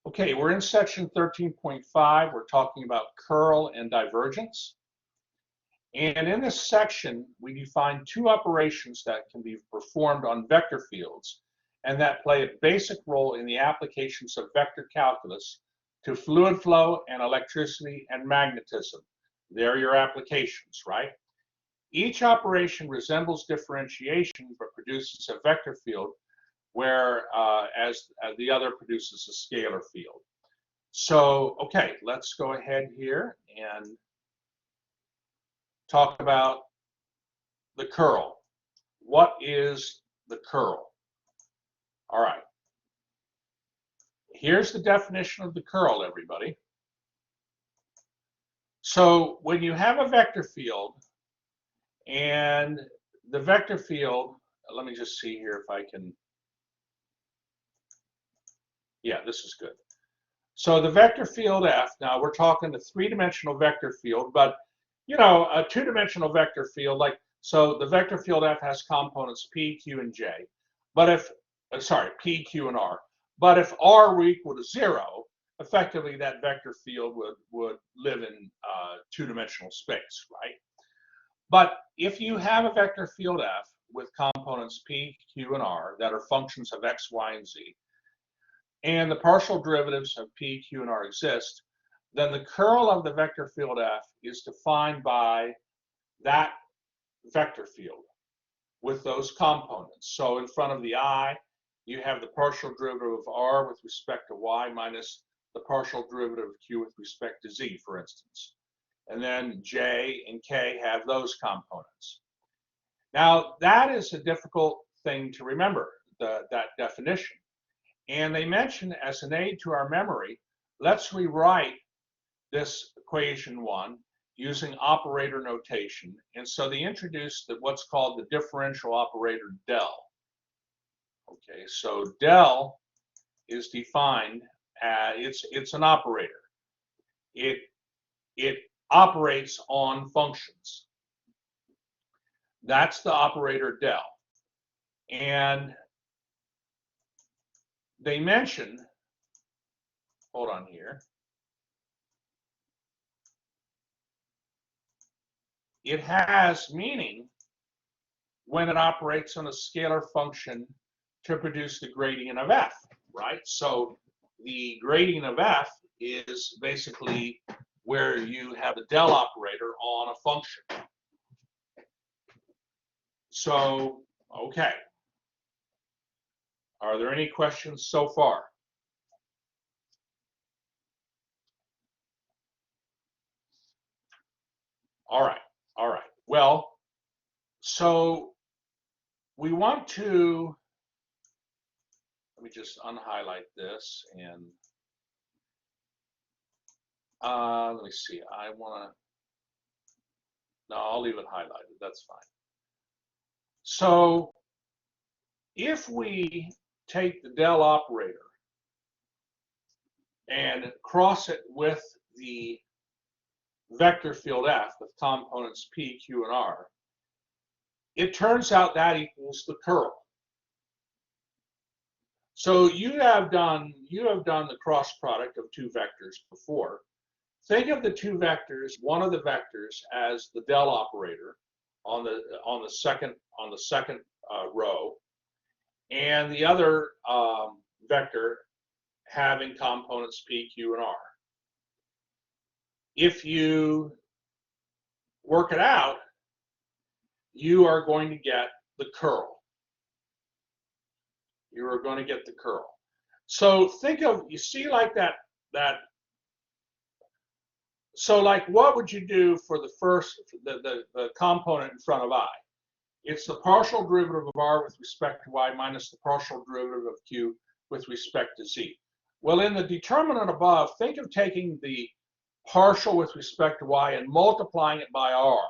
Okay, we're in section 13.5. We're talking about curl and divergence. And in this section, we define two operations that can be performed on vector fields and that play a basic role in the applications of vector calculus to fluid flow and electricity and magnetism. They're your applications, right? Each operation resembles differentiation but produces a vector field whereas the other produces a scalar field. So, okay, let's go ahead here and talk about the curl. What is the curl? All right. Here's the definition of the curl, everybody. So when you have a vector field, and the vector field, let me just see here if I can, yeah, this is good. So the vector field F, now we're talking a three-dimensional vector field, but you know, a two-dimensional vector field, like, so the vector field F has components P, Q, and J. But if, P, Q, and R. But if R were equal to 0, effectively that vector field would live in two-dimensional space, right? But if you have a vector field F with components P, Q, and R that are functions of X, Y, and Z, and the partial derivatives of P, Q, and R exist, then the curl of the vector field F is defined by that vector field with those components. So in front of the I, you have the partial derivative of R with respect to Y minus the partial derivative of Q with respect to Z, for instance. And then J and K have those components. Now, that is a difficult thing to remember, that definition. And they mention, as an aid to our memory, let's rewrite this equation 1 using operator notation. And so they introduced what's called the differential operator del. Okay, so del is defined as, it's an operator. It operates on functions. That's the operator del. And they mention, hold on here, it has meaning when it operates on a scalar function to produce the gradient of f, right? So the gradient of f is basically where you have a del operator on a function. So, okay. Are there any questions so far? All right, all right. Well, so we want to, let me just unhighlight this and let me see, I want to, no, I'll leave it highlighted, that's fine. So if we take the del operator and cross it with the vector field F with components P, Q, and R, it turns out that equals the curl. So you have done the cross product of two vectors before. Think of the two vectors, one of the vectors as the del operator on the second row, and the other vector having components P, Q, and R. If you work it out, you are going to get the curl. You are going to get the curl. So think of, you see, like that. So like, what would you do for the first, the component in front of I? It's the partial derivative of R with respect to Y minus the partial derivative of Q with respect to Z. Well, in the determinant above, think of taking the partial with respect to Y and multiplying it by R.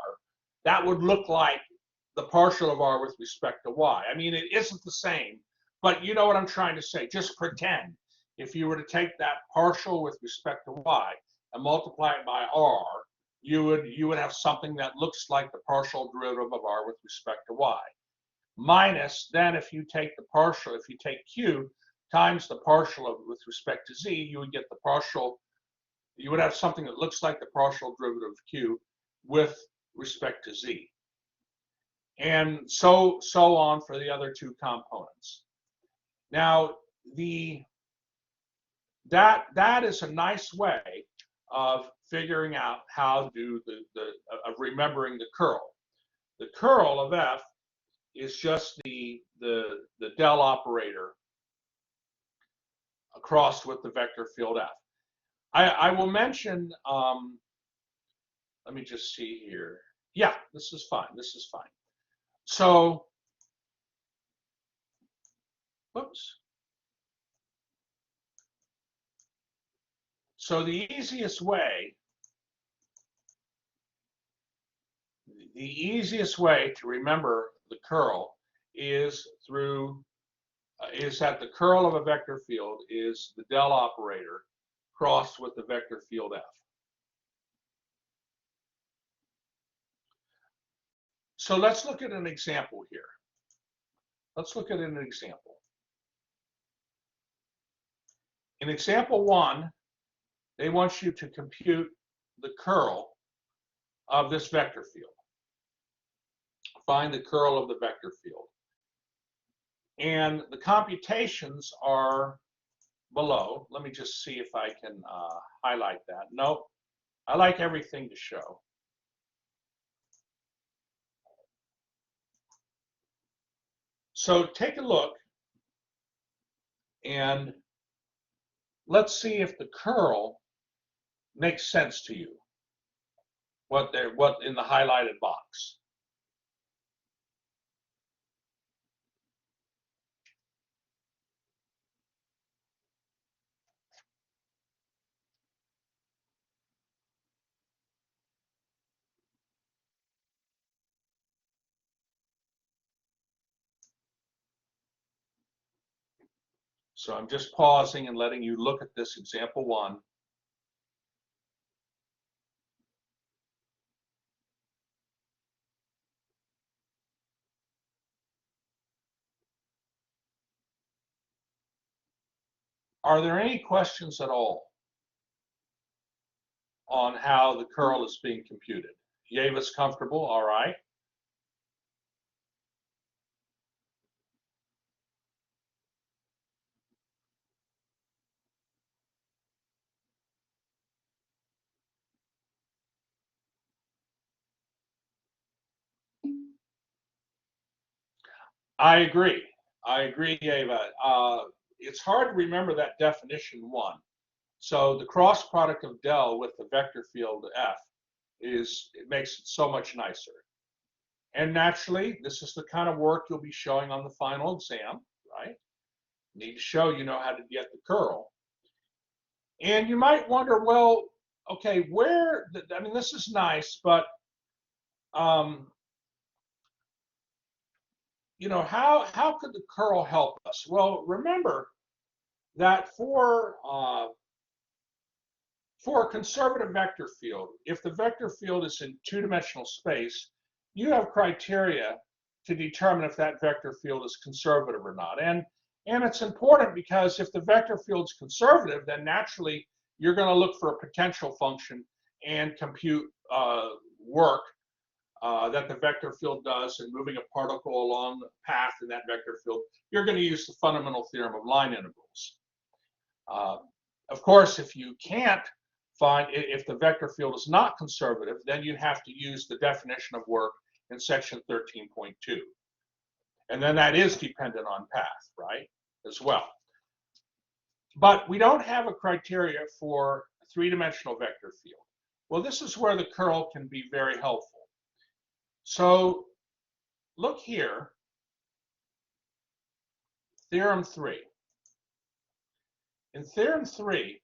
That would look like the partial of R with respect to Y. I mean, it isn't the same, but you know what I'm trying to say. Just pretend if you were to take that partial with respect to Y and multiply it by R, you would have something that looks like the partial derivative of R with respect to Y. Minus, then if you take the partial, if you take Q times the partial of with respect to z, you would get the partial, you would have something that looks like the partial derivative of q with respect to z. And so on for the other two components. Now, that is a nice way of figuring out how to do of remembering the curl. The curl of f is just the del operator crossed with the vector field f. I will mention, let me just see here. Yeah, this is fine. This is fine. So, whoops. So the easiest way to remember the curl is that the curl of a vector field is the del operator crossed with the vector field f. So let's look at an example here. Let's look at an example. In example 1, they want you to compute the curl of this vector field. Find the curl of the vector field. And the computations are below. Let me just see if I can highlight that. Nope, I like everything to show. So take a look and let's see if the curl makes sense to you. What in the highlighted box. So I'm just pausing and letting you look at this example 1. Are there any questions at all on how the curl is being computed? Yeva's comfortable, all right. I agree, Yeva. It's hard to remember that definition 1. So the cross product of del with the vector field f it makes it so much nicer. And naturally, this is the kind of work you'll be showing on the final exam, right? You need to show you know how to get the curl. And you might wonder, well, okay, I mean, this is nice, but you know, how could the curl help us? Well, remember that for a conservative vector field, if the vector field is in two-dimensional space, you have criteria to determine if that vector field is conservative or not. And it's important because if the vector field is conservative, then naturally you're going to look for a potential function and compute work that the vector field does in moving a particle along the path in that vector field. You're going to use the fundamental theorem of line integrals. Of course, if you can't find, if the vector field is not conservative, then you have to use the definition of work in section 13.2. And then that is dependent on path, right, as well. But we don't have a criteria for a three-dimensional vector field. Well, this is where the curl can be very helpful. So look here, theorem 3. In theorem 3,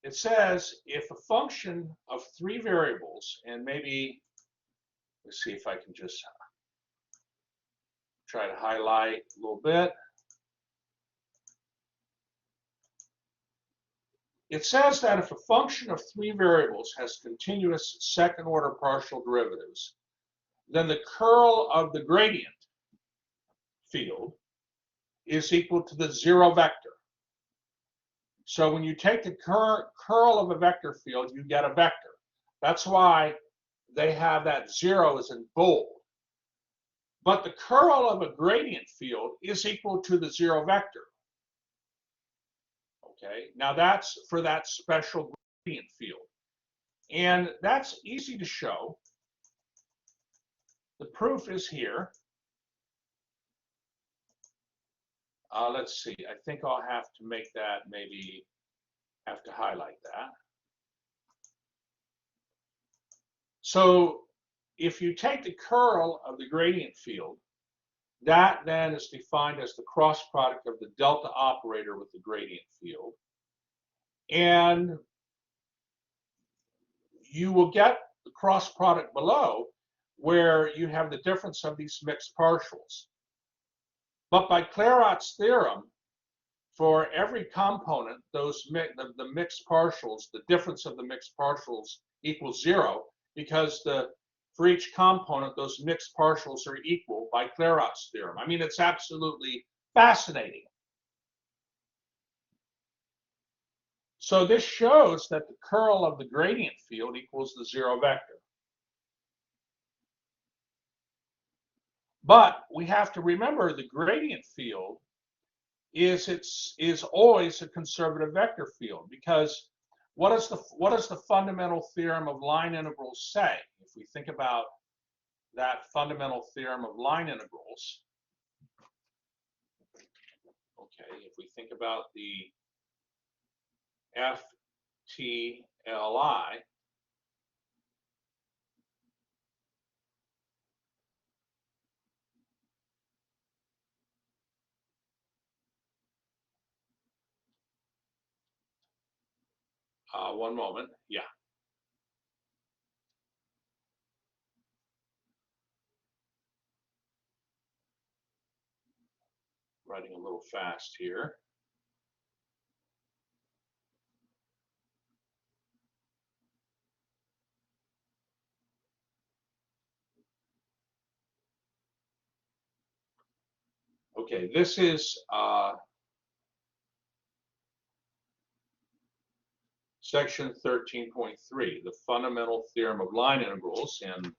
it says if a function of 3 variables, and maybe, let's see if I can just try to highlight a little bit. It says that if a function of 3 variables has continuous second-order partial derivatives, then the curl of the gradient field is equal to the 0 vector. So when you take the curl of a vector field, you get a vector. That's why they have that 0 is in bold. But the curl of a gradient field is equal to the 0 vector. Okay, now that's for that special gradient field. And that's easy to show. The proof is here. Let's see, I think I'll have to make that, maybe have to highlight that. So if you take the curl of the gradient field, that then is defined as the cross product of the delta operator with the gradient field. And you will get the cross product below where you have the difference of these mixed partials. But by Clairaut's theorem, for every component, the mixed partials, the difference of the mixed partials equals 0, because for each component, those mixed partials are equal by Clairaut's theorem. I mean, it's absolutely fascinating. So this shows that the curl of the gradient field equals the 0 vector. But we have to remember the gradient field is always a conservative vector field, because what does the fundamental theorem of line integrals say? If we think about that fundamental theorem of line integrals, okay, if we think about the FTLI, one moment, yeah. Writing a little fast here. Okay, this is section 13.3, the fundamental theorem of line integrals, and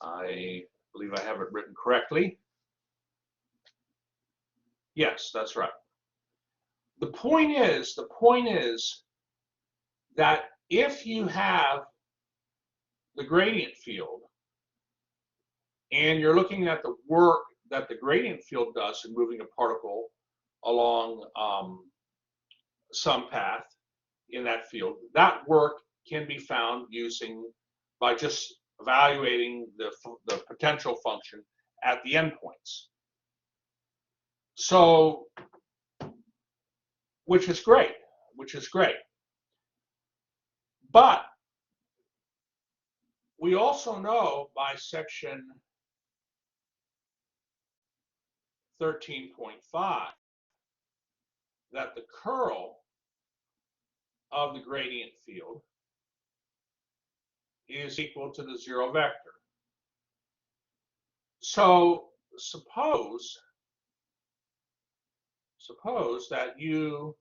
I believe I have it written correctly. Yes, that's right. The point is that if you have the gradient field and you're looking at the work that the gradient field does in moving a particle along some path in that field, that work can be found by just evaluating the potential function at the endpoints. So, which is great. But we also know by section 13.5 that the curl of the gradient field is equal to the 0 vector. So suppose that you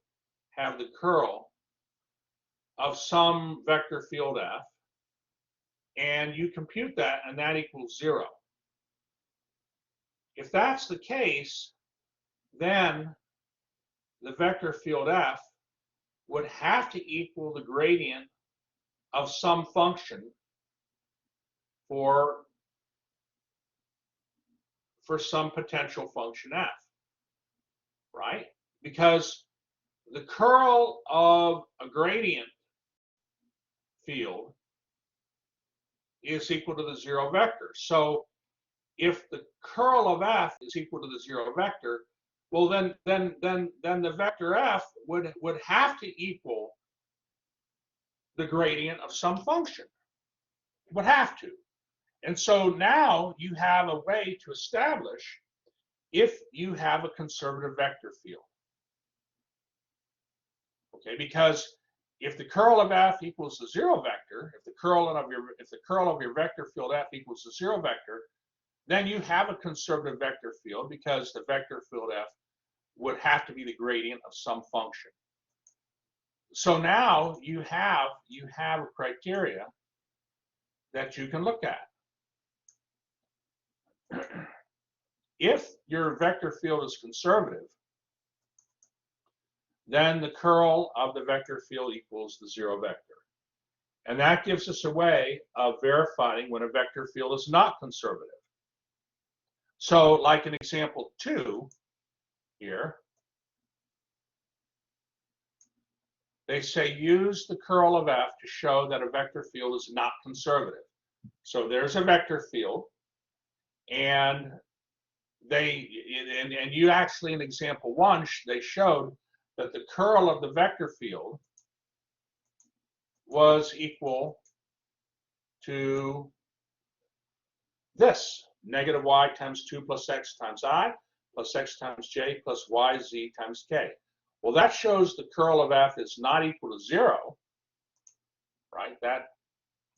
have the curl of some vector field f, and you compute that, and that equals 0. If that's the case, then the vector field f would have to equal the gradient of some function for some potential function f, right? Because the curl of a gradient field is equal to the 0 vector. So if the curl of f is equal to the 0 vector, well then the vector f would have to equal the gradient of some function. It would have to. And so now you have a way to establish if you have a conservative vector field. Okay, because if the curl of f equals the 0 vector, if the curl of your vector field f equals the 0 vector, then you have a conservative vector field, because the vector field f would have to be the gradient of some function. So now you have a criteria that you can look at. If your vector field is conservative, then the curl of the vector field equals the zero vector. And that gives us a way of verifying when a vector field is not conservative. So like in example 2 here, they say use the curl of F to show that a vector field is not conservative. So there's a vector field, and you actually in example 1, they showed that the curl of the vector field was equal to this, negative y times 2 plus x times I plus x times j plus yz times k. Well, that shows the curl of F is not equal to 0, right? That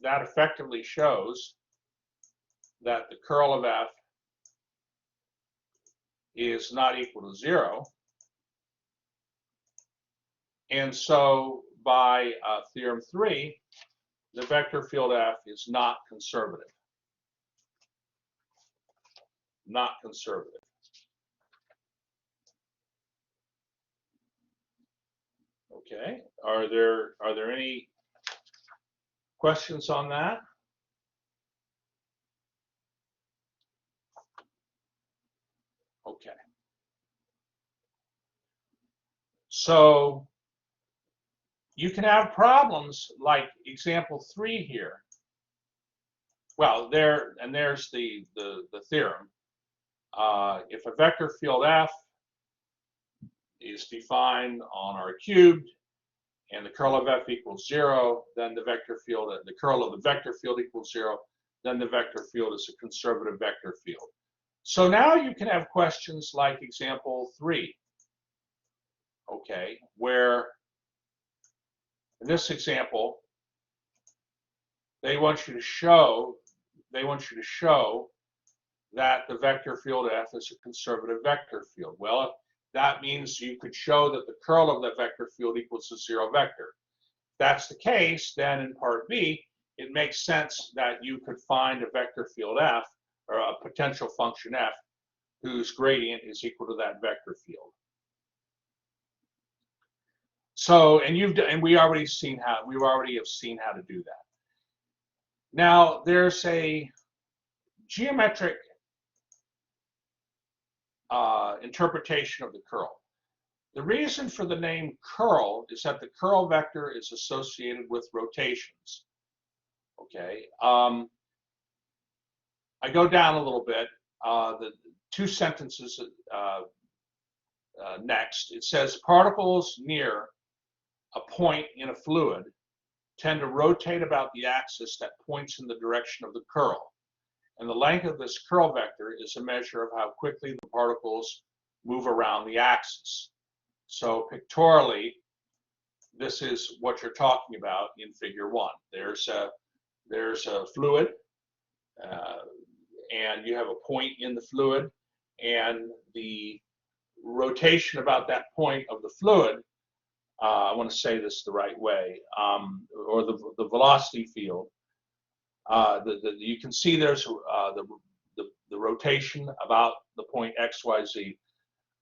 effectively shows that the curl of F is not equal to 0. And so by theorem 3, the vector field F is not conservative. Not conservative. Okay. Are there any questions on that? Okay. So you can have problems like example 3 here. Well, there's the theorem. If a vector field F is defined on R cubed and the curl of F equals 0, then the curl of the vector field equals 0, then the vector field is a conservative vector field. So now you can have questions like example 3, okay, where in this example they want you to show that the vector field F is a conservative vector field. Well, that means you could show that the curl of that vector field equals a 0 vector. If that's the case, then in part B, it makes sense that you could find a vector field F, or a potential function F, whose gradient is equal to that vector field. So, and we already have seen how to do that. Now, there's a geometric interpretation of the curl. The reason for the name curl is that the curl vector is associated with rotations. Okay. I go down a little bit. The 2 sentences next. It says particles near a point in a fluid tend to rotate about the axis that points in the direction of the curl. And the length of this curl vector is a measure of how quickly the particles move around the axis. So pictorially, this is what you're talking about in figure 1. There's a fluid, and you have a point in the fluid, and the rotation about that point of the fluid, I want to say this the right way, or the velocity field. You can see there's the rotation about the point x, y, z.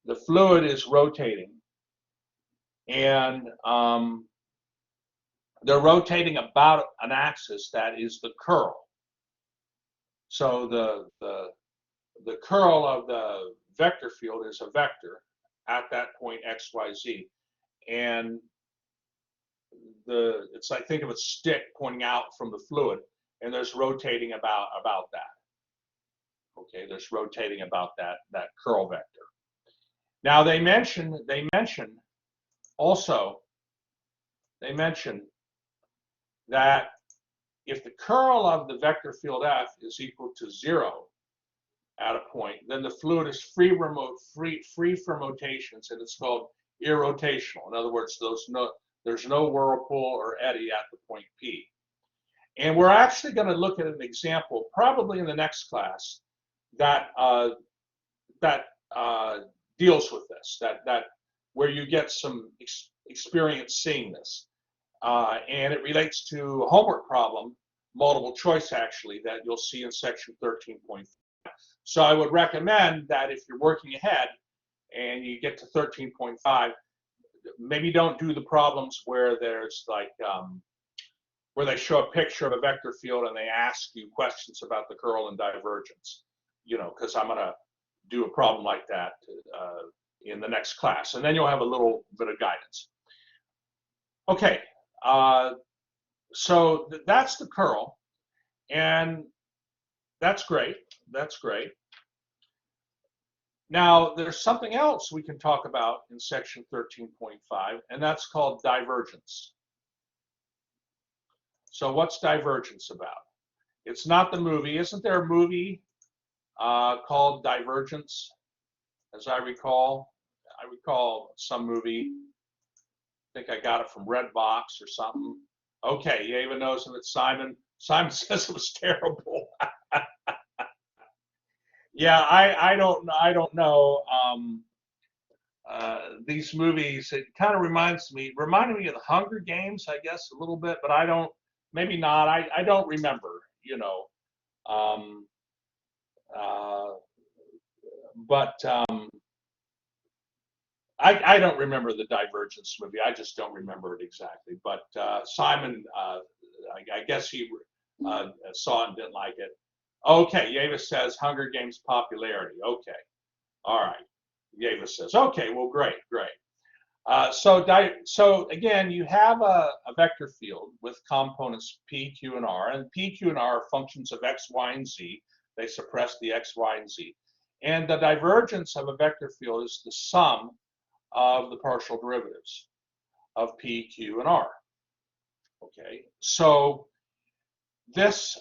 The fluid is rotating, and they're rotating about an axis that is the curl. So the curl of the vector field is a vector at that point x, y, z, and it's like, think of a stick pointing out from the fluid, and there's rotating about that. Okay, there's rotating about that curl vector. Now they mention that if the curl of the vector field F is equal to 0 at a point, then the fluid is free from rotations, and it's called irrotational. In other words, there's no whirlpool or eddy at the point P. And we're actually going to look at an example, probably in the next class, that deals with this. That where you get some experience seeing this. And it relates to a homework problem, multiple choice actually, that you'll see in section 13.5. So I would recommend that if you're working ahead and you get to 13.5, maybe don't do the problems where there's like, where they show a picture of a vector field and they ask you questions about the curl and divergence, you know, because I'm going to do a problem like that in the next class, and then you'll have a little bit of guidance. Okay, so that's the curl, and that's great. That's great. Now, there's something else we can talk about in section 13.5, and that's called divergence. So what's divergence about? It's not the movie. Isn't there a movie called Divergence, as I recall? I recall some movie. I think I got it from Redbox or something. Okay, Yeva knows of it. Simon says it was terrible. Yeah, I don't know. These movies, it kind of reminded me of the Hunger Games, I guess, a little bit, but I don't, maybe not. I don't remember, you know. But I don't remember the Divergence movie. I just don't remember it exactly. But Simon, I guess he saw it and didn't like it. Okay, Yeva says Hunger Games popularity. Okay, all right. Yeva says, okay, well, great. So again, you have a vector field with components P, Q, and R, and P, Q, and R are functions of X, Y, and Z. They suppress the X, Y, and Z. And the divergence of a vector field is the sum of the partial derivatives of P, Q, and R. Okay, so this,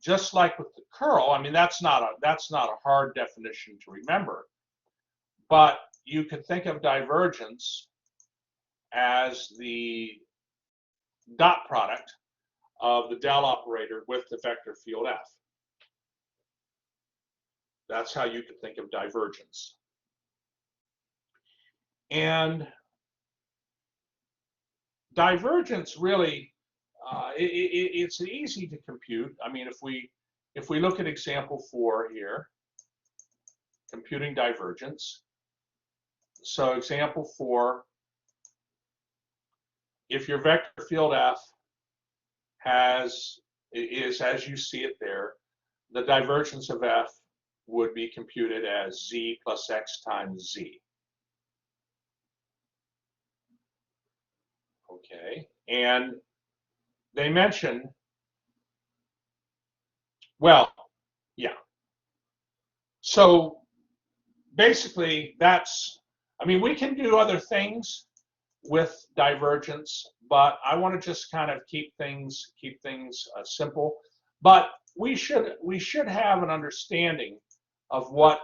just like with the curl, I mean, that's not a hard definition to remember, but you could think of divergence as the dot product of the del operator with the vector field F. That's how you could think of divergence. And divergence really, it's easy to compute. I mean, if we look at example 4 here, computing divergence. So example 4, if your vector field F is as you see it there, the divergence of F would be computed as Z plus X times Z. Okay, and they mention, well, yeah. So basically that's, I mean, we can do other things with divergence, but I want to just kind of keep things simple. But we should have an understanding of what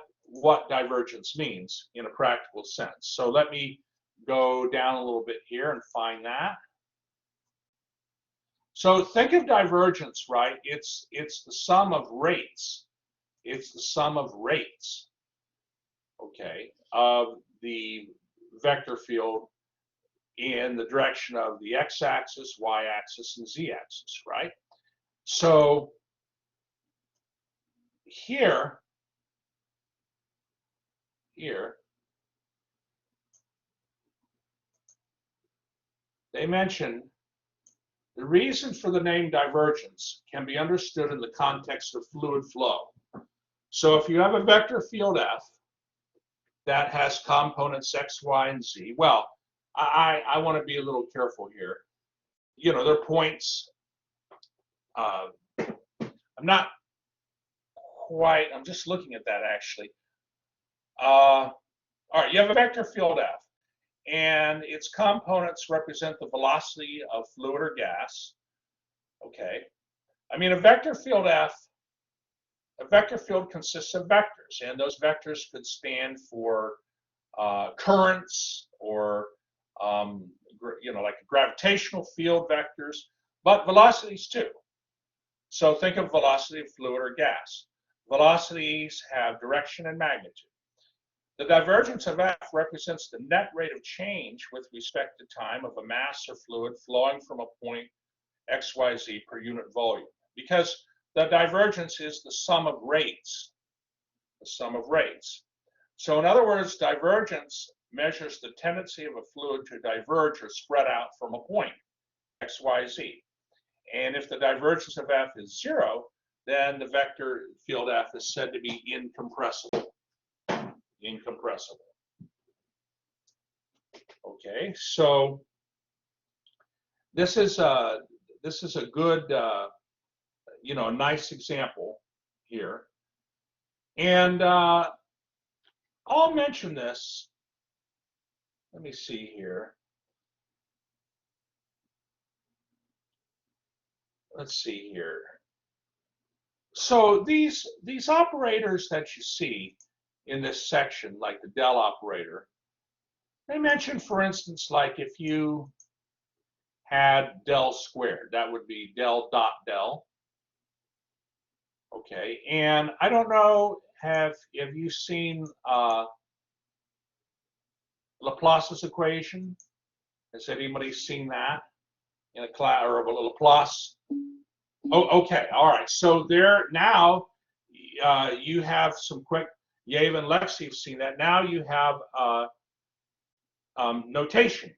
divergence means in a practical sense. So let me go down a little bit here and find that. So think of divergence, right? It's the sum of rates. It's the sum of rates, okay, of the vector field in the direction of the x-axis, y-axis, and z-axis, right? So here, they mention the reason for the name divergence can be understood in the context of fluid flow. So if you have a vector field F that has components X, Y, and Z, well, I want to be a little careful here. You know, they're points. I'm not quite, I'm just looking at that actually. All right, you have a vector field F, and its components represent the velocity of fluid or gas. Okay, I mean, a vector field consists of vectors, and those vectors could stand for currents or you know, like gravitational field vectors, but velocities too. So think of velocity of fluid or gas. Velocities have direction and magnitude. The divergence of F represents the net rate of change with respect to time of a mass or fluid flowing from a point XYZ per unit volume, because the divergence is the sum of rates, the sum of rates. So in other words, divergence measures the tendency of a fluid to diverge or spread out from a point XYZ. And if the divergence of F is 0, then the vector field F is said to be incompressible. Incompressible. Okay, so this is a good, you know, a nice example here. And I'll mention this. Let me see here. Let's see here. So these operators that you see in this section, like the del operator, they mention, for instance, like if you had del squared, that would be del dot del. Okay, and I don't know, have you seen Laplace's equation? Has anybody seen that in a class or a Laplace? Oh, okay, all right. So there now you have some quick. Yave and Lexi have seen that. Now you have notation,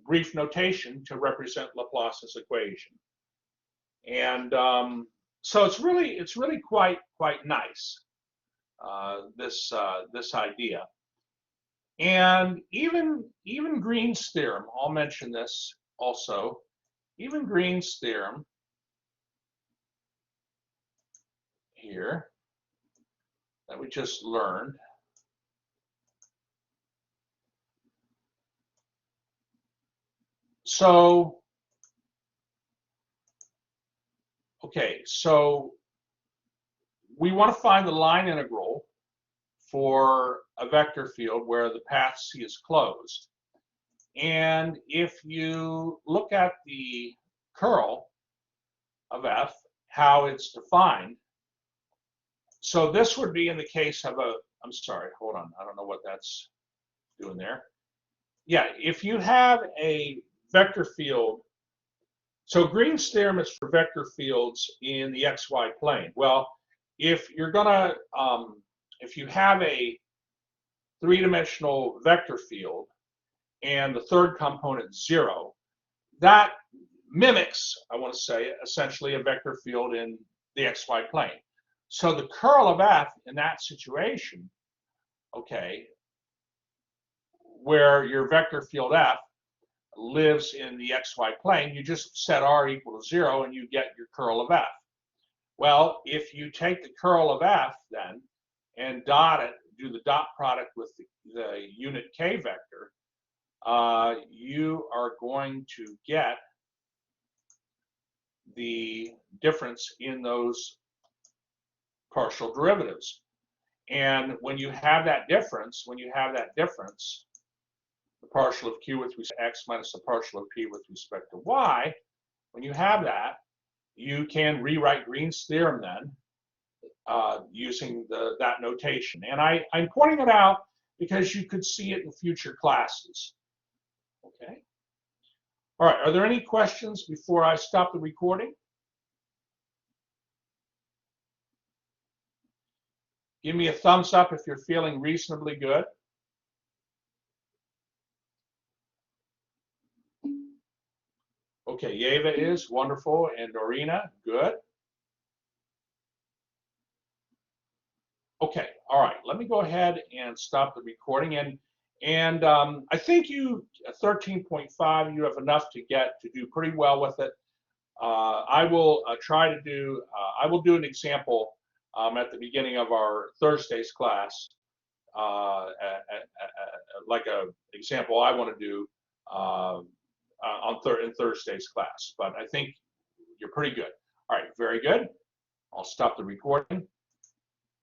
brief notation to represent Laplace's equation, and so it's really quite nice, this idea. And even Green's theorem, I'll mention this also, even Green's theorem here that we just learned. So, okay, so we want to find the line integral for a vector field where the path C is closed. And if you look at the curl of F, how it's defined, so this would be in the case of a, I'm sorry, hold on, I don't know what that's doing there. Yeah, if you have a vector field, so Green's theorem is for vector fields in the XY plane. Well, if you're gonna, if you have a three-dimensional vector field and the third component 0, that mimics, I want to say, essentially a vector field in the XY plane. So the curl of F in that situation, okay, where your vector field F lives in the XY plane, you just set R equal to 0 and you get your curl of F. Well, if you take the curl of F then and dot it, do the dot product with the unit K vector, you are going to get the difference in those partial derivatives. And when you have that difference, the partial of Q with respect to X minus the partial of P with respect to Y, when you have that, you can rewrite Green's theorem then using that notation. And I'm pointing it out because you could see it in future classes. Okay. All right, are there any questions before I stop the recording? Give me a thumbs up if you're feeling reasonably good. Okay, Yeva is wonderful, and Norina, good. Okay, all right, let me go ahead and stop the recording. And I think you, 13.5, you have enough to do pretty well with it. I will I will do an example at the beginning of our Thursday's class, like a example I want to do in Thursday's class. But I think you're pretty good. All right, very good. I'll stop the recording.